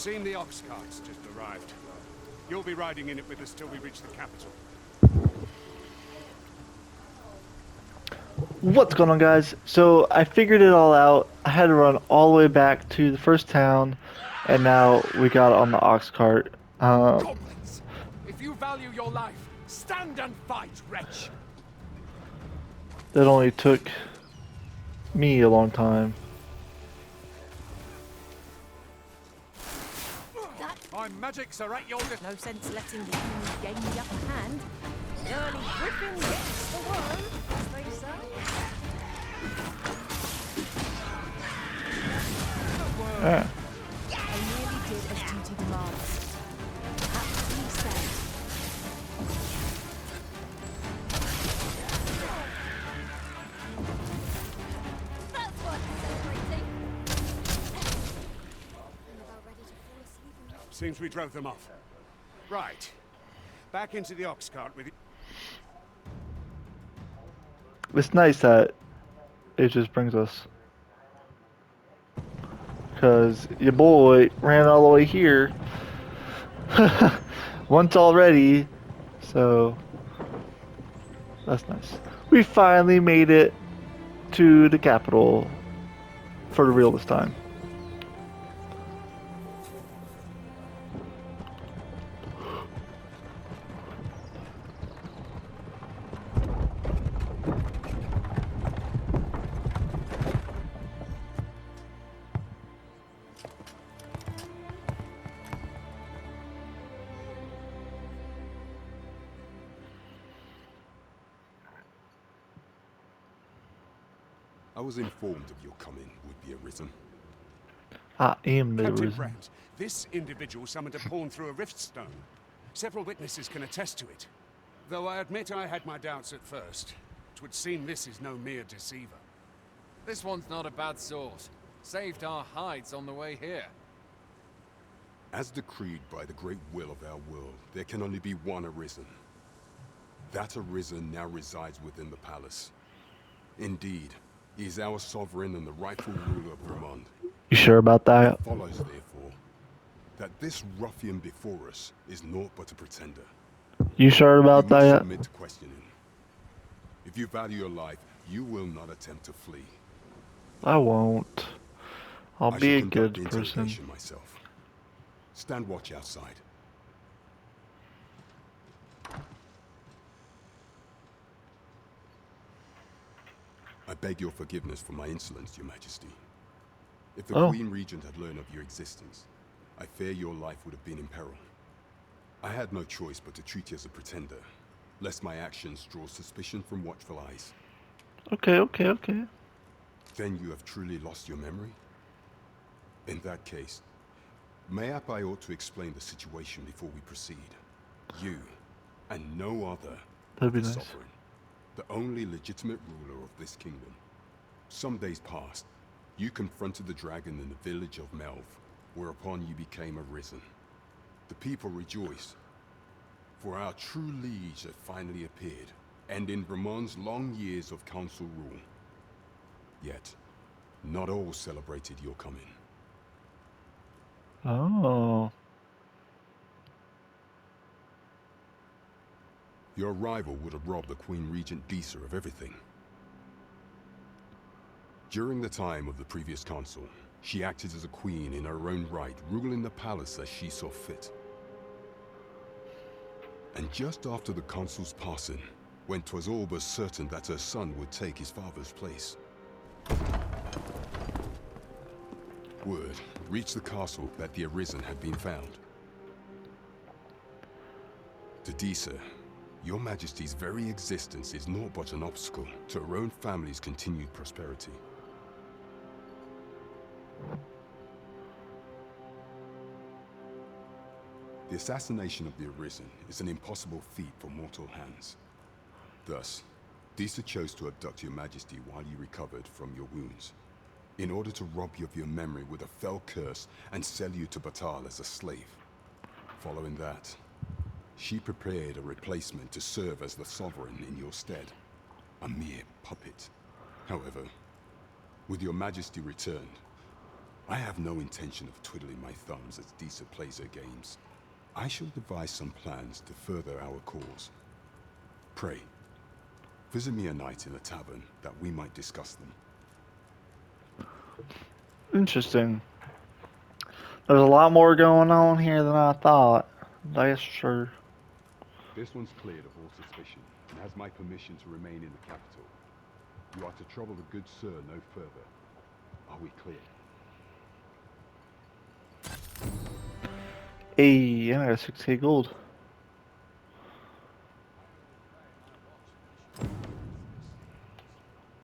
seen the ox carts just arrived. You'll be riding in it with us till we reach the capital. What's going on, guys? So I figured it all out. I had to run all the way back to the first town, and now we got on the ox cart. Goblins! If you value your life, stand and fight, wretch! That only took me a long time. My magics are at your No sense letting the enemy gain the upper hand. The early griffin gets the worm, as they say. Yeah. I nearly did as duty demands. Aptly said. That's worth celebrating. I'm about ready to fall asleep and Seems we drove them off. Right. Back into the ox cart with you. It's nice that it just brings us. Because your boy ran all the way here. Once already. So, that's nice. We finally made it to the capital. For the real this time. I was informed of your coming would be arisen. I am the Captain reason. Brent, this individual summoned a pawn through a rift stone. Several witnesses can attest to it. Though I admit I had my doubts at first. It would seem this is no mere deceiver. This one's not a bad sort. Saved our hides on the way here. As decreed by the great will of our world, there can only be one arisen. That arisen now resides within the palace. Indeed, he is our sovereign and the rightful ruler of Vermont. You sure about that? It follows, therefore, that this ruffian before us is naught but a pretender. You sure about You must that? submit to questioning. If you value your life, you will not attempt to flee. I won't. I'll I be a shall conduct good the person. interrogation myself. Stand watch outside. I beg your forgiveness for my insolence, Your Majesty. If the Queen Regent had learned of your existence, I fear your life would have been in peril. I had no choice but to treat you as a pretender, lest my actions draw suspicion from watchful eyes. Okay. Then you have truly lost your memory? In that case, mayhap I ought to explain the situation before we proceed. You, and no other, That'd be the nice. sovereign, the only legitimate ruler of this kingdom. Some days past, you confronted the dragon in the village of Melv, whereupon you became arisen. The people rejoiced, for our true liege had finally appeared, ending Vermont's long years of council rule. Yet, not all celebrated your coming. Oh. Your arrival would have robbed the Queen Regent Disa of everything. During the time of the previous consul, she acted as a queen in her own right, ruling the palace as she saw fit. And just after the consul's passing, when 'twas all but certain that her son would take his father's place, word reached the castle that the Arisen had been found. To Disa, Your Majesty's very existence is naught but an obstacle to her own family's continued prosperity. The assassination of the Arisen is an impossible feat for mortal hands. Thus, Disa chose to abduct Your Majesty while you recovered from your wounds, in order to rob you of your memory with a fell curse and sell you to Batal as a slave. Following that, she prepared a replacement to serve as the sovereign in your stead, a mere puppet. However, with Your Majesty returned, I have no intention of twiddling my thumbs as Disa plays her games. I shall devise some plans to further our cause. Pray, visit me a night in a tavern that we might discuss them. Interesting. There's a lot more going on here than I thought. That's sure. This one's cleared of all suspicion and has my permission to remain in the capital. You are to trouble the good sir no further. Are we clear? Hey, I got 6k gold.